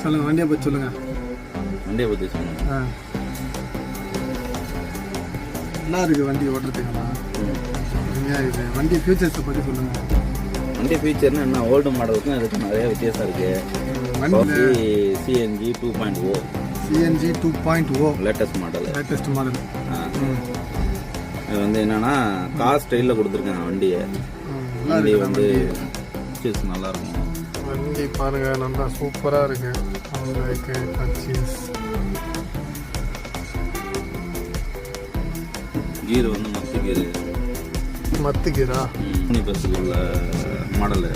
சொல்லுங்கள், வண்டியை பற்றி சொல்லுங்கள். வண்டியை பற்றி சொல்லுங்கள். நல்லா இருக்குது வண்டி ஓட்டுறதுக்குண்ணா. இது வண்டி ஃபியூச்சர்ஸை பற்றி சொல்லுங்கள். வண்டி ஃபியூச்சர்னா என்ன, ஓல்டு மாடலுக்கும் இதுக்கும் நிறைய வித்தியாசம் இருக்குது. வண்டி சிஎன்ஜி 2.0. CNG 2.0 latest model. இது வந்து என்னன்னா கார் ஸ்டைலில் கொடுத்துருக்காங்க வண்டியை. வண்டி வந்து ஃபீச்சர்ஸ் நல்லா இருக்கும். வண்டி பாருங்க, நல்லா சூப்பராக இருக்கு. கீர் வந்து மத்து கீரு. மத்து கீரா மினி பஸ்ஸுக்கு உள்ள மாடலு.